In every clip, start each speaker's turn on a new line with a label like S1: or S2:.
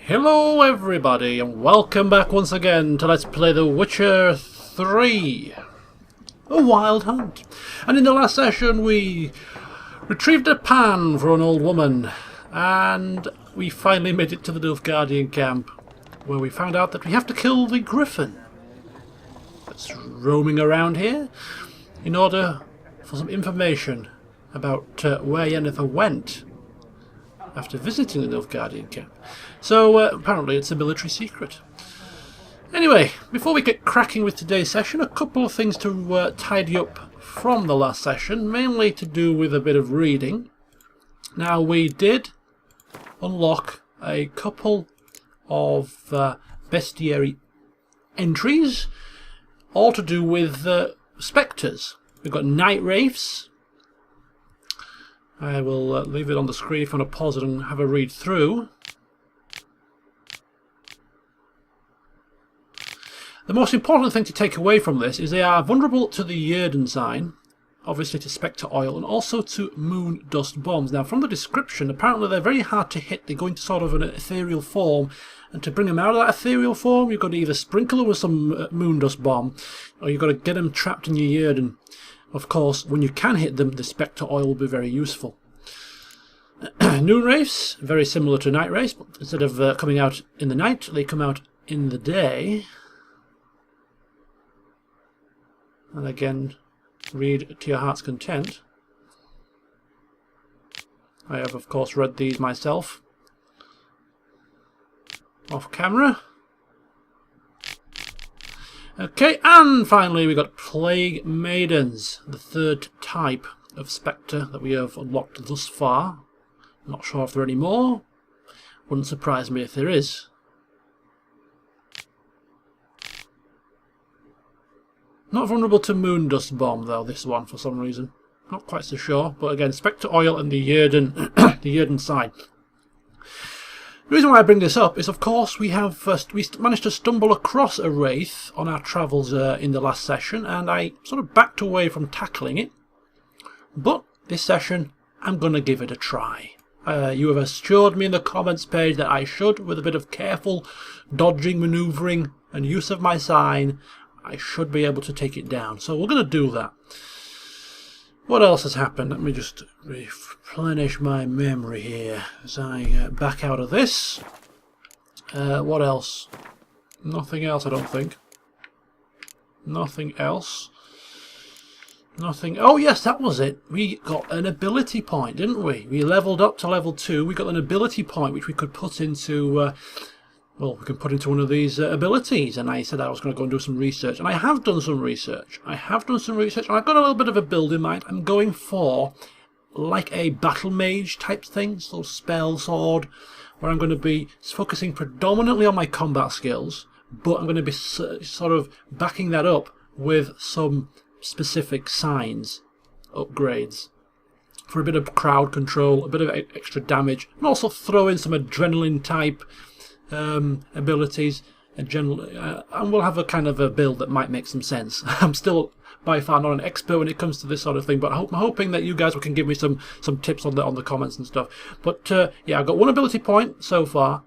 S1: Hello everybody and welcome back once again to Let's Play The Witcher 3, A Wild Hunt. And in the last session we retrieved a pan for an old woman and we finally made it to the Nilfgaardian camp, where we found out that we have to kill the griffin that's roaming around here in order for some information about where Yennefer went after visiting the Nilfgaardian camp. So apparently it's a military secret. Anyway, before we get cracking with today's session, a couple of things to tidy up from the last session, mainly to do with a bit of reading. Now, we did unlock a couple of bestiary entries, all to do with spectres. We've got night wraiths. I will leave it on the screen if you want to pause it and have a read through. The most important thing to take away from this is they are vulnerable to the Yrden sign, obviously to spectre oil, and also to moon dust bombs. Now, from the description, apparently they're very hard to hit. They go into sort of an ethereal form, and to bring them out of that ethereal form, you've got to either sprinkle them with some moon dust bomb, or you've got to get them trapped in your Yrden. Of course, when you can hit them, the spectre oil will be very useful. Noon wraiths, very similar to night wraiths, but instead of coming out in the night, they come out in the day. And again, read to your heart's content. I have, of course, read these myself off camera. Okay, and finally we got Plague Maidens, the third type of spectre that we have unlocked thus far. Not sure if there are any more. Wouldn't surprise me if there is. Not vulnerable to moon dust bomb though, this one, for some reason. Not quite so sure, but again, spectre oil and the Yrden, the Yrden sign. The reason why I bring this up is, of course, we managed to stumble across a wraith on our travels in the last session, and I sort of backed away from tackling it. But this session, I'm going to give it a try. You have assured me in the comments page that I should, with a bit of careful dodging, manoeuvring, and use of my sign, I should be able to take it down. So we're going to do that. What else has happened? Let me just replenish my memory here as I back out of this. What else? Nothing else, I don't think. Nothing else. Nothing. Oh yes, that was it. We got an ability point, didn't we? We leveled up to level 2. We got an ability point which we could put into... well, we can put into one of these abilities, and I said I was going to go and do some research, and I have done some research. And I've got a little bit of a build in mind. I'm going for like a battle mage type thing, sort of spell sword, where I'm going to be focusing predominantly on my combat skills, but I'm going to be sort of backing that up with some specific signs upgrades for a bit of crowd control, a bit of extra damage, and also throw in some adrenaline type abilities and we'll have a kind of a build that might make some sense. I'm still by far not an expert when it comes to this sort of thing, but I'm hoping that you guys can give me some tips on the comments and stuff. But yeah, I've got one ability point so far,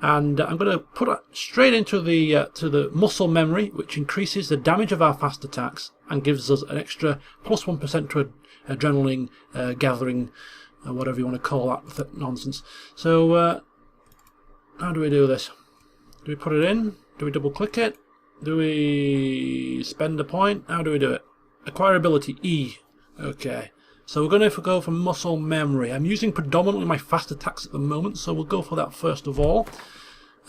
S1: and I'm going to put it straight into the muscle memory, which increases the damage of our fast attacks and gives us an extra plus 1% to adrenaline gathering, whatever you want to call that nonsense. So how do we do this? Do we put it in? Do we double click it? Do we spend a point? How do we do it? Acquire ability, E. Okay. So we're going to go for muscle memory. I'm using predominantly my fast attacks at the moment, so we'll go for that first of all.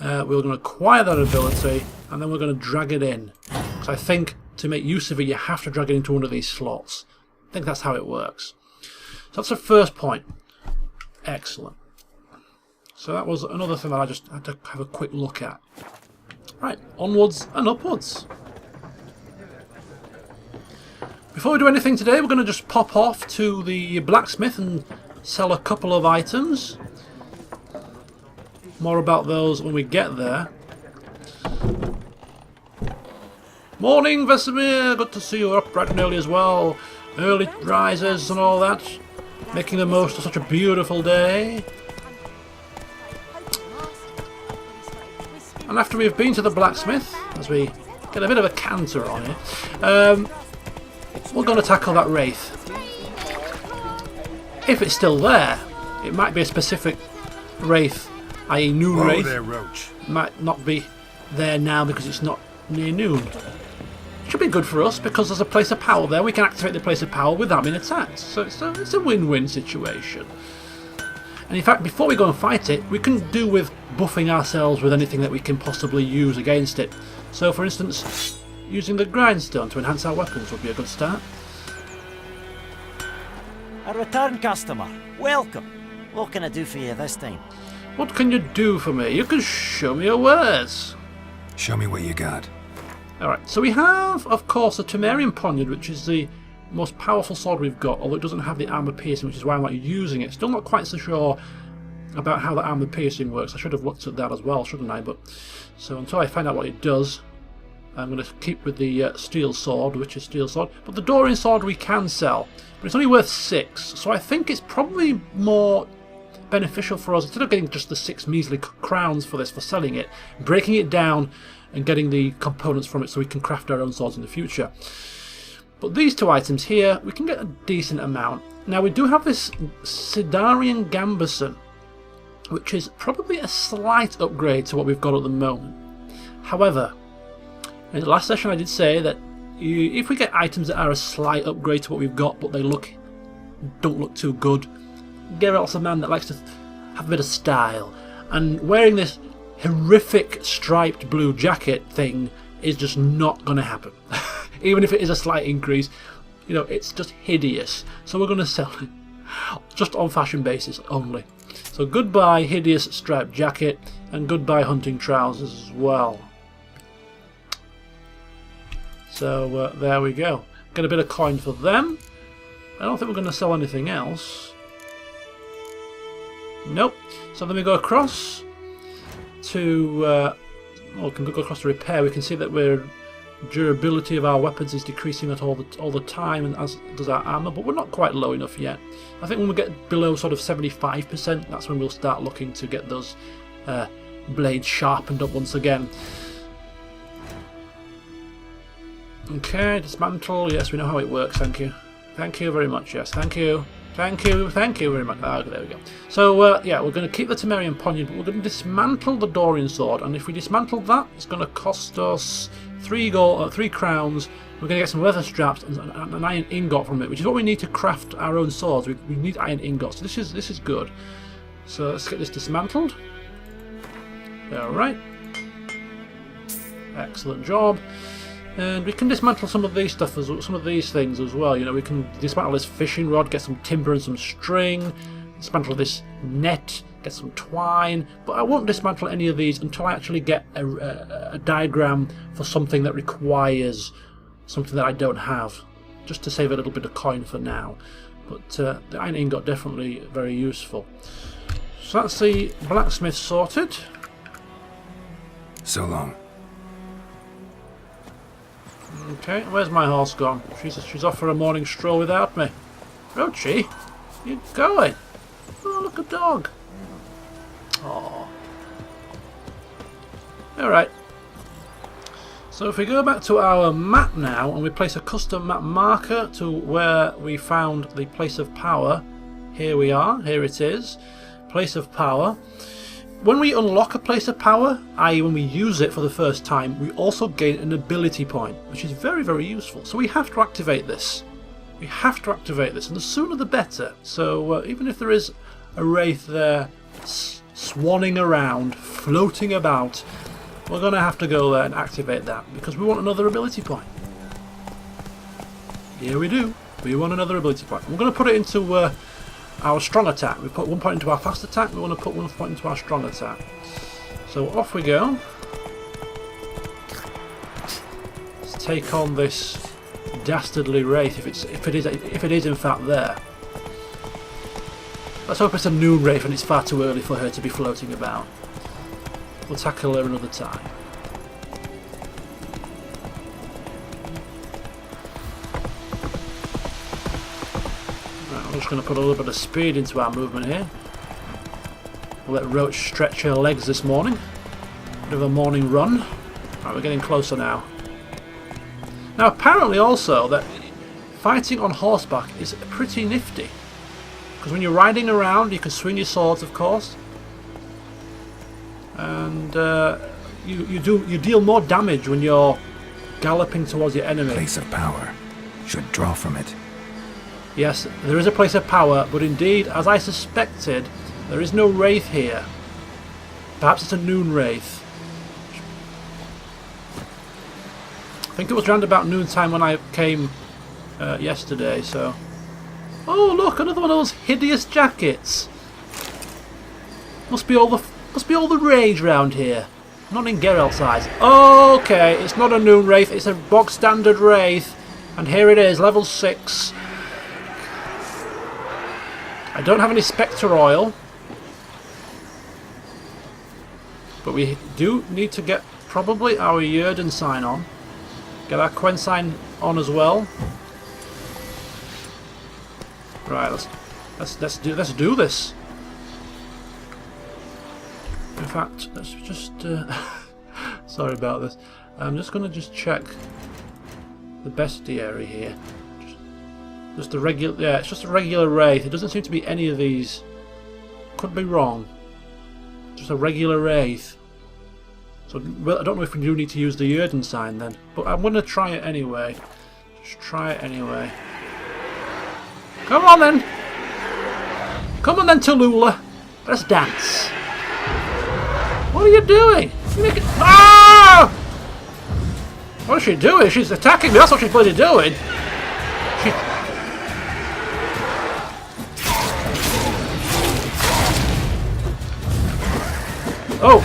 S1: We're going to acquire that ability, and then we're going to drag it in. Because I think to make use of it, you have to drag it into one of these slots. I think that's how it works. So that's the first point. Excellent. So that was another thing that I just had to have a quick look at. Right, onwards and upwards. Before we do anything today, we're going to just pop off to the blacksmith and sell a couple of items. More about those when we get there. Morning, Vesemir! Good to see you up bright and early as well. early risers and all that, making the most of such a beautiful day. And after we've been to the blacksmith, as we get a bit of a canter on it, we're going to tackle that Wraith. If it's still there, it might be a specific Wraith, i.e. new Wraith.
S2: There, Roach.
S1: It might not be there now because it's not near noon. Should be good for us because there's a place of power there. We can activate the place of power without being attacked. So it's a win-win situation. And in fact, before we go and fight it, we can do with buffing ourselves with anything that we can possibly use against it. So for instance, using the grindstone to enhance our weapons would be a good start.
S3: A return customer. Welcome. What can I do for you this time?
S1: What can you do for me? You can show me your wares.
S2: Show me what you got.
S1: Alright, so we have, of course, a Temerian Poniard, which is the most powerful sword we've got, although it doesn't have the armour piercing, which is why I'm not using it. Still not quite so sure about how the armour piercing works. I should have looked at that as well, shouldn't I? But so until I find out what it does, I'm going to keep with the steel sword, which is steel sword. But the Dorian sword we can sell, but it's only worth 6, so I think it's probably more beneficial for us, instead of getting just the 6 measly crowns for this, for selling it, breaking it down and getting the components from it so we can craft our own swords in the future. But these 2 items here, we can get a decent amount. Now we do have this Sidarian Gambeson, which is probably a slight upgrade to what we've got at the moment. However, in the last session I did say that if we get items that are a slight upgrade to what we've got, but they don't look too good, Geralt's a man that likes to have a bit of style, and wearing this horrific striped blue jacket thing is just not going to happen. Even if it is a slight increase, you know, it's just hideous. So we're going to sell it just on fashion basis only. So goodbye hideous striped jacket, and goodbye hunting trousers as well. So there we go. Get a bit of coin for them. I don't think we're going to sell anything else. Nope. So then we go across to well, we can go across to repair. We can see that durability of our weapons is decreasing at all the time, and as does our armor, but we're not quite low enough yet. I think when we get below sort of 75%, that's when we'll start looking to get those blades sharpened up once again. Okay, dismantle. Yes, we know how it works. Thank you. Thank you very much. Yes, thank you. Thank you very much. Ah, there we go. So, yeah, we're going to keep the Temerian Poniard, but we're going to dismantle the Dorian Sword, and if we dismantle that, it's going to cost us 3 crowns. We're going to get some leather straps and an iron ingot from it, which is what we need to craft our own swords. We need iron ingots. So this is good. So let's get this dismantled. Alright. Excellent job. And we can dismantle some of these things as well. You know, we can dismantle this fishing rod, get some timber and some string, dismantle this net, get some twine. But I won't dismantle any of these until I actually get a diagram for something that requires something that I don't have, just to save a little bit of coin for now. But the iron ingot definitely very useful. So that's the blacksmith sorted.
S2: So long.
S1: Okay, where's my horse gone? She's off for a morning stroll without me. Roachy, you going? Oh, look, a dog. Oh. Alright. So if we go back to our map now, and we place a custom map marker to where we found the place of power. Here we are, here it is. Place of power. When we unlock a place of power, i.e. when we use it for the first time, we also gain an ability point, which is very, very useful. So we have to activate this. We have to activate this, and the sooner the better. So even if there is a Wraith there swanning around, floating about, we're going to have to go there and activate that, because we want another ability point. Here we do. We want another ability point. We're going to put it into our strong attack. We put 1 point into our fast attack, we want to put 1 point into our strong attack. So off we go. Let's take on this dastardly Wraith if it is in fact there. Let's hope it's a noon Wraith and it's far too early for her to be floating about. We'll tackle her another time. I'm just going to put a little bit of speed into our movement here. We'll let Roach stretch her legs this morning. Bit of a morning run. Right, we're getting closer now. Now apparently also that fighting on horseback is pretty nifty. Because when you're riding around you can swing your swords, of course. And you deal more damage when you're galloping towards your enemy.
S2: Place of power. Should draw from it.
S1: Yes, there is a place of power, but indeed, as I suspected, there is no Wraith here. Perhaps it's a noon Wraith. I think it was round about noontime when I came yesterday, so... Oh look, another one of those hideous jackets! Must be all the rage round here. Not in Geralt's eyes. Okay, it's not a noon Wraith, it's a bog standard Wraith. And here it is, level 6. I don't have any Spectre oil. But we do need to get probably our Yrden sign on. Get our Quen sign on as well. Right, let's do this. In fact, let's just sorry about this. I'm just gonna check the bestiary here. Just a regular, yeah, it's just a regular Wraith. It doesn't seem to be any of these. Could be wrong. Just a regular Wraith. So, well, I don't know if we do need to use the Yrden sign then, but I'm going to try it anyway. Just try it anyway. Come on then! Come on then, Tallulah! Let's dance! What are you doing? You make it... Ah! What is she doing? She's attacking me, that's what she's bloody doing! She... Oh!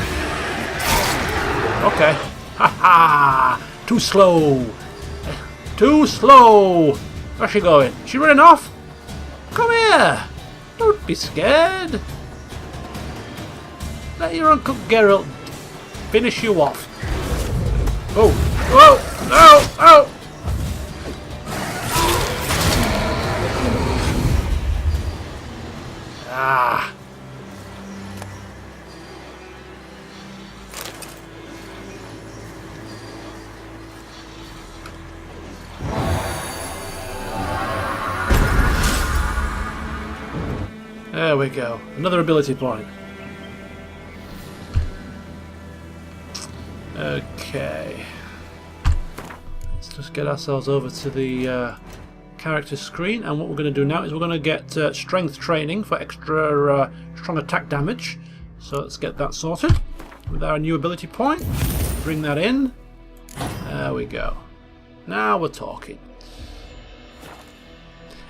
S1: Okay. Ha ha! Too slow! Too slow! Where's she going? Is she running off? Come here! Don't be scared! Let your Uncle Geralt finish you off. Oh! Oh! Oh! Oh! Ah! There we go. Another ability point. Okay. Let's just get ourselves over to the character screen, and what we're going to do now is we're going to get strength training for extra strong attack damage. So let's get that sorted with our new ability point. Bring that in. There we go. Now we're talking.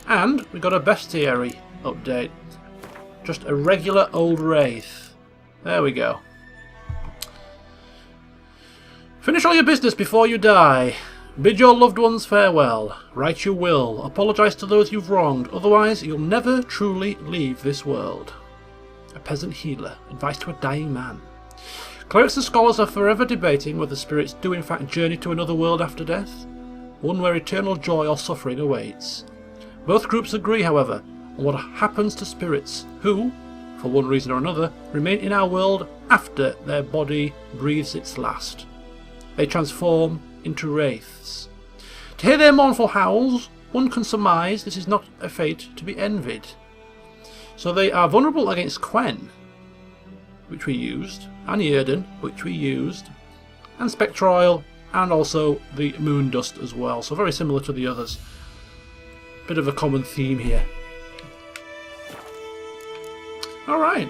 S1: And we got a bestiary update. Just a regular old Wraith. There we go. Finish all your business before you die. Bid your loved ones farewell. Write your will. Apologise to those you've wronged. Otherwise, you'll never truly leave this world. A peasant healer. Advice to a dying man. Clerics and scholars are forever debating whether spirits do in fact journey to another world after death. One where eternal joy or suffering awaits. Both groups agree, however, on what happens to spirits who, for one reason or another, remain in our world after their body breathes its last. They transform into wraiths. To hear their mournful howls, one can surmise this is not a fate to be envied. So they are vulnerable against Quen, which we used, and Yrden, which we used, and Spectre Oil, and also the Moon Dust as well. So very similar to the others. Bit of a common theme here. Alright,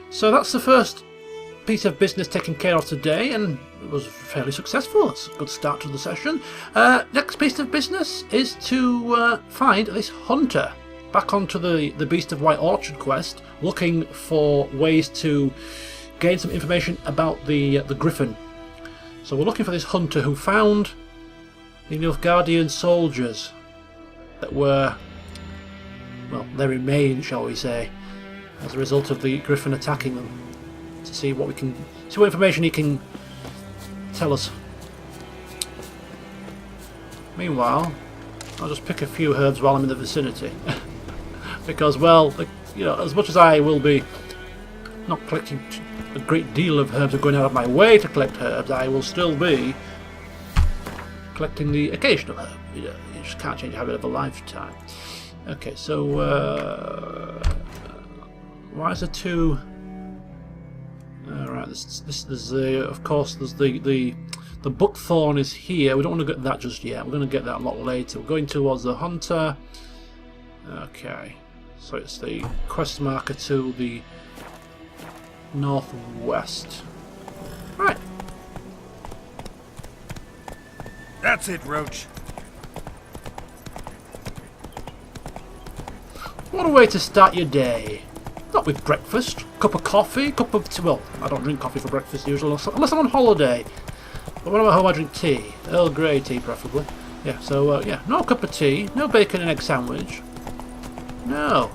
S1: so that's the first piece of business taken care of today, and it was fairly successful. It's a good start to the session. Next piece of business is to find this hunter back onto the Beast of White Orchard quest, looking for ways to gain some information about the Griffin. So we're looking for this hunter who found the Nilfgaardian soldiers that were, well, their remains, shall we say, as a result of the Griffin attacking them, to see what information he can tell us. Meanwhile, I'll just pick a few herbs while I'm in the vicinity. Because, well, you know, as much as I will be not collecting a great deal of herbs or going out of my way to collect herbs, I will still be collecting the occasional herb. You know, you just can't change a habit of a lifetime. Okay, so why is there two? Alright, there's the, of course, there's the buckthorn is here. We don't want to get that just yet. We're going to get that a lot later. We're going towards the hunter. Okay, so it's the quest marker to the northwest. Right.
S2: That's it, Roach.
S1: What a way to start your day. Not with breakfast. Cup of coffee, cup of tea. Well, I don't drink coffee for breakfast usually, unless I'm on holiday. But when I'm at home I drink tea. Earl Grey tea preferably. Yeah, so yeah, no cup of tea, no bacon and egg sandwich. No.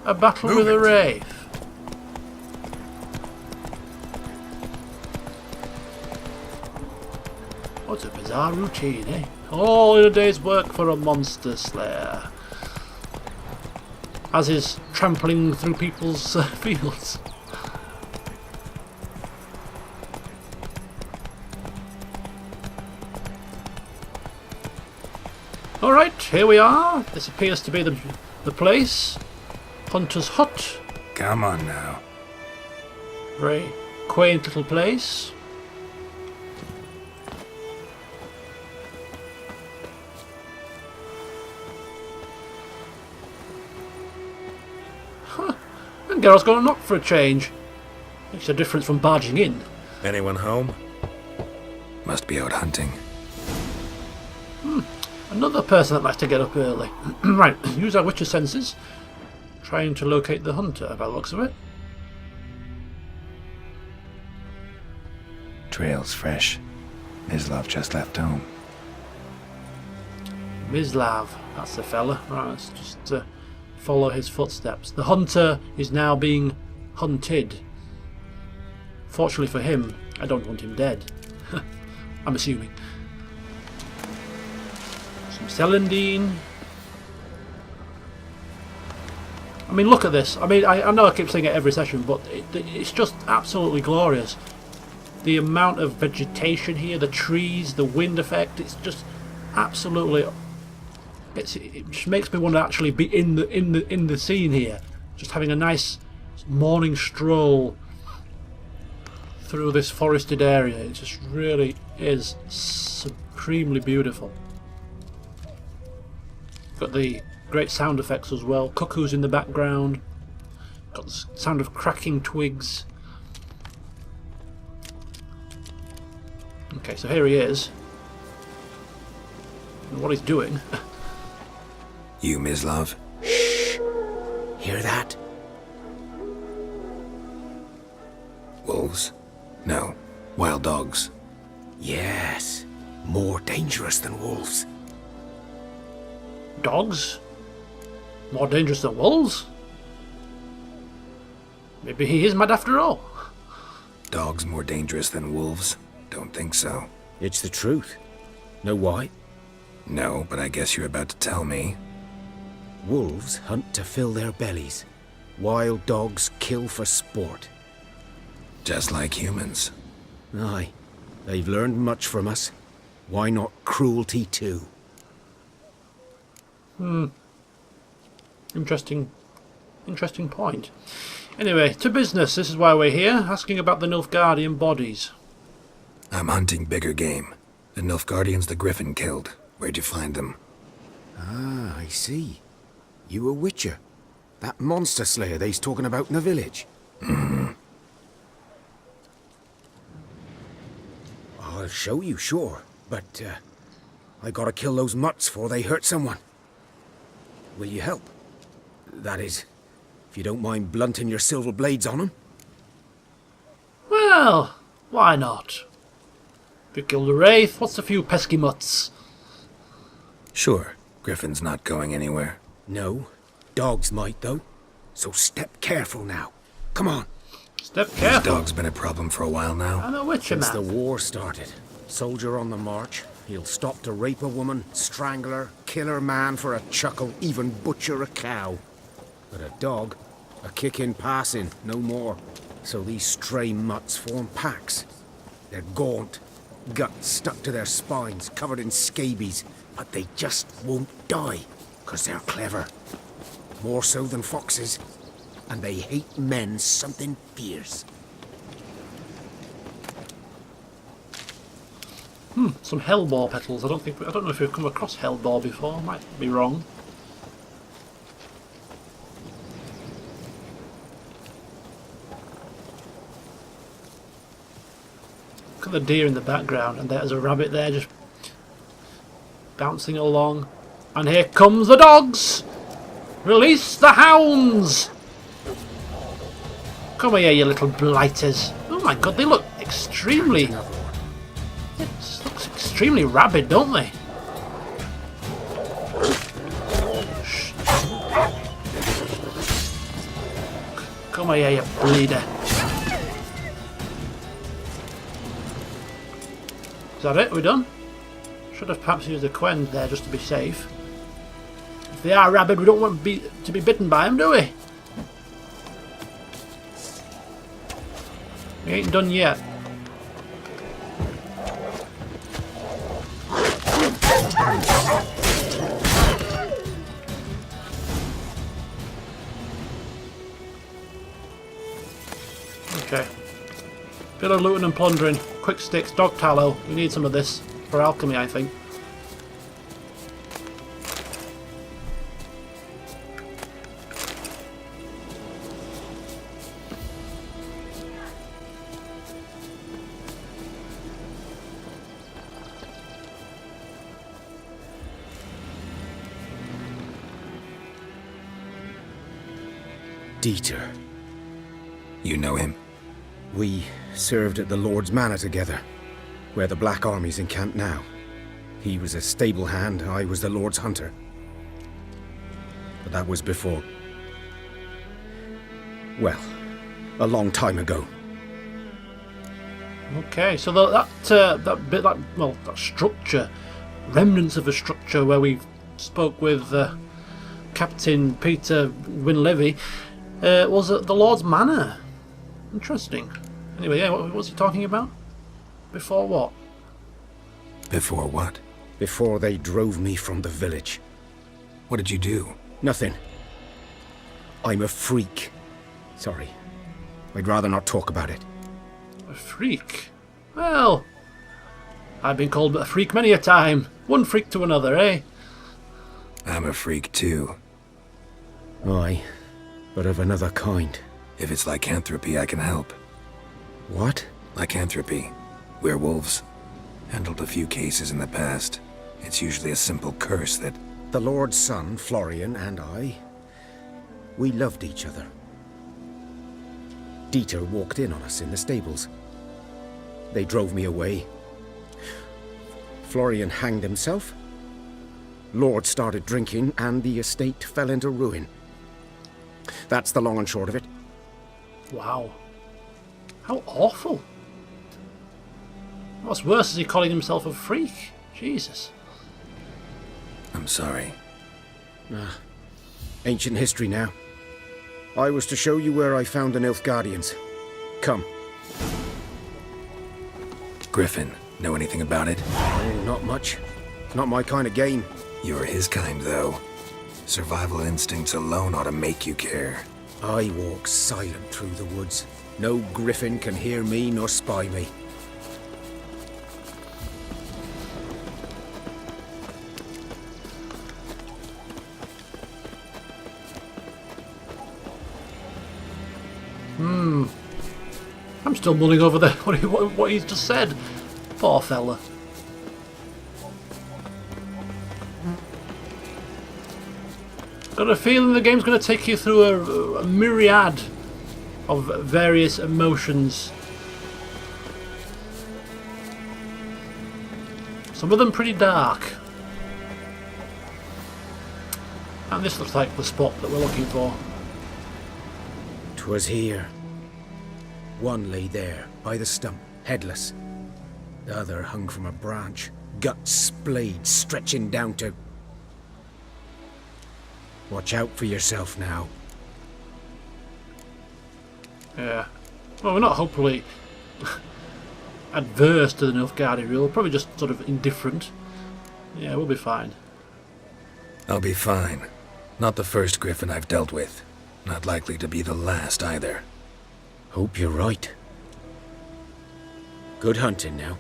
S1: A battle with a Wraith. What a bizarre routine, eh? All in a day's work for a monster slayer. As is trampling through people's fields. Alright, here we are. This appears to be the place. Hunter's Hut.
S2: Come on now.
S1: Very quaint little place. And Geralt's going to knock for a change. Makes a difference from barging in.
S2: Anyone home? Must be out hunting.
S1: Another person that likes to get up early. Right, use our witcher senses. Trying to locate the hunter, by the looks of it.
S2: Trail's fresh. Mislav just left home.
S1: Mislav, that's the fella. Right, let's just follow his footsteps. The hunter is now being hunted. Fortunately for him, I don't want him dead. I'm assuming. Some celandine. I mean, look at this. I mean, I know I keep saying it every session, but it's just absolutely glorious. The amount of vegetation here, the trees, the wind effect, it's just absolutely... It just makes me want to actually be in the scene here, just having a nice morning stroll through this forested area. It just really is supremely beautiful. Got the great sound effects as well. Cuckoos in the background. Got the sound of cracking twigs. Okay, so here he is. And what he's doing.
S2: You, Mislav?
S4: Shh! Hear that?
S2: Wolves? No. Wild dogs.
S4: Yes. More dangerous than wolves.
S1: Dogs? More dangerous than wolves? Maybe he is mad after all.
S2: Dogs more dangerous than wolves? Don't think so.
S4: It's the truth. Know why?
S2: No, but I guess you're about to tell me.
S4: Wolves hunt to fill their bellies. Wild dogs kill for sport.
S2: Just like humans.
S4: Aye. They've learned much from us. Why not cruelty too?
S1: Interesting point. Anyway, to business. This is why we're here, asking about the Nilfgaardian bodies.
S2: I'm hunting bigger game. The Nilfgaardians the Griffin killed. Where'd you find them?
S4: Ah, I see. You a witcher. That monster slayer they's talking about in the village. I'll show you, sure. But, I gotta kill those mutts before they hurt someone. Will you help? That is, if you don't mind blunting your silver blades on them.
S1: Well, why not? If you kill the Wraith, what's a few pesky mutts?
S2: Sure. Griffin's not going anywhere.
S4: No. Dogs might, though. So step careful now. Come on.
S1: Step
S2: This
S1: careful.
S2: dog's been a problem for a while now.
S1: I'm a witcher
S4: Since
S1: man.
S4: the war started. Soldier on the march, He'll stop to rape a woman, strangle her, kill her man for a chuckle, even butcher a cow. But a dog, a kick in passing, no more. So these stray mutts form packs. They're gaunt, guts stuck to their spines, covered in scabies, but they just won't die, 'cause they're clever. More so than foxes, and they hate men something fierce.
S1: Some hellebore petals. I don't know if we've come across hellebore before. Might be wrong. Look at the deer in the background, and there's a rabbit there just bouncing along. And here comes the dogs! Release the hounds! Come here, you little blighters. Oh my god, they look extremely... looks extremely rabid, don't they? Shh. Come here, you bleeder. Is that it? Are we done? Should have perhaps used a Quen there just to be safe. If they are rabid, we don't want to be bitten by them, do we? We ain't done yet. Okay. Bit of looting and plundering. Quick sticks, dog tallow. We need some of this for alchemy, I think.
S4: Dieter.
S2: You know him?
S4: We served at the Lord's Manor together, where the Black Army's encamped now. He was a stable hand, I was the Lord's hunter. But that was before... well, a long time ago.
S1: Okay, so that structure, remnants of a structure where we spoke with Captain Peter Winlevy, was at the Lord's Manor. Interesting. Anyway, yeah, what was he talking about? Before what?
S2: Before what?
S4: Before they drove me from the village.
S2: What did you do?
S4: Nothing. I'm a freak. Sorry. I'd rather not talk about it.
S1: A freak? Well, I've been called a freak many a time. One freak to another, eh?
S2: I'm a freak too.
S4: Aye, but of another kind.
S2: If it's lycanthropy, I can help.
S4: What?
S2: Lycanthropy. Werewolves. Handled a few cases in the past. It's usually a simple curse that...
S4: The Lord's son, Florian, and I... we loved each other. Dieter walked in on us in the stables. They drove me away. Florian hanged himself. Lord started drinking, and the estate fell into ruin. That's the long and short of it.
S1: Wow. How awful. What's worse is he calling himself a freak. Jesus.
S2: I'm sorry.
S4: Ancient history now. I was to show you where I found the Nilfgaardians. Come.
S2: Griffin, know anything about it?
S4: Oh, not much. Not my kind of game.
S2: You're his kind, though. Survival instincts alone ought to make you care.
S4: I walk silent through the woods. No griffin can hear me nor spy me.
S1: I'm still mulling over what he's just said. Poor fella. Got a feeling the game's going to take you through a myriad of various emotions. Some of them pretty dark. And this looks like the spot that we're looking for.
S4: 'Twas here. One lay there, by the stump, headless. The other hung from a branch, guts splayed, stretching down to... Watch out for yourself now.
S1: Yeah. Well, we're not hopefully adverse to the Nilfgaardi rule, probably just sort of indifferent. Yeah, we'll be fine.
S2: I'll be fine. Not the first griffin I've dealt with. Not likely to be the last either.
S4: Hope you're right. Good hunting now.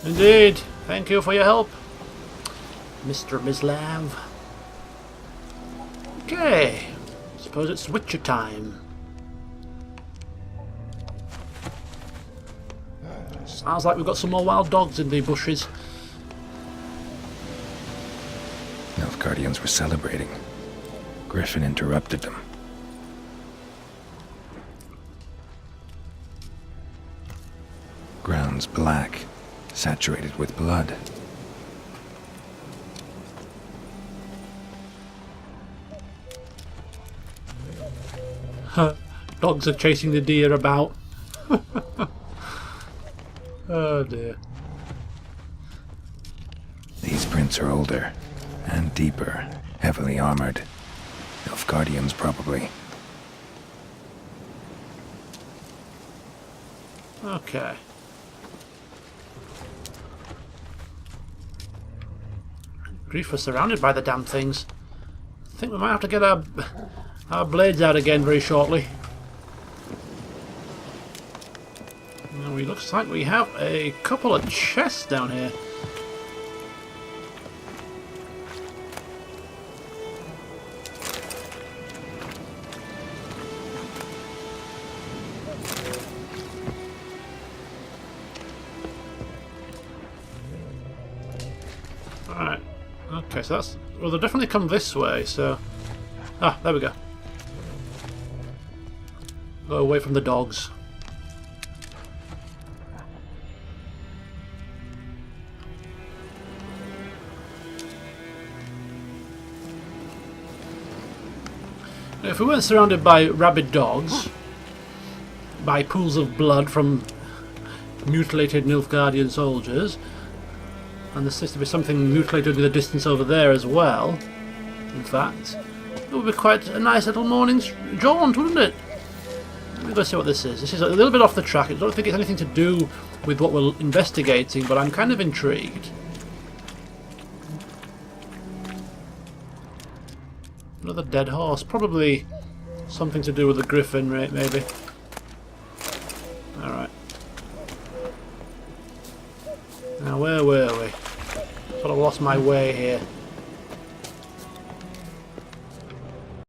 S1: Indeed. Thank you for your help, Mr. Mislav. Okay. Suppose it's Witcher time. Sounds like we've got some more wild dogs in the bushes.
S2: Nilfgaardians were celebrating. Griffin interrupted them. Ground's black, saturated with blood.
S1: Dogs are chasing the deer about. Oh dear.
S2: These prints are older and deeper, heavily armored. Nilfgaardians, probably.
S1: Okay. Grief, we're surrounded by the damn things. I think we might have to get our blades out again very shortly. Now, it looks like we have a couple of chests down here. Alright. Okay, so that's... Well, they'll definitely come this way, so... Ah, there we go. Go away from the dogs. Now, if we weren't surrounded by rabid dogs, by pools of blood from mutilated Nilfgaardian soldiers, and there seems to be something mutilated in the distance over there as well, in fact, it would be quite a nice little morning's jaunt, wouldn't it? Let me go see what this is. This is a little bit off the track. I don't think it's anything to do with what we're investigating, but I'm kind of intrigued. Another dead horse. Probably something to do with the griffin, maybe. Alright. Now, where were we? Sort of lost my way here.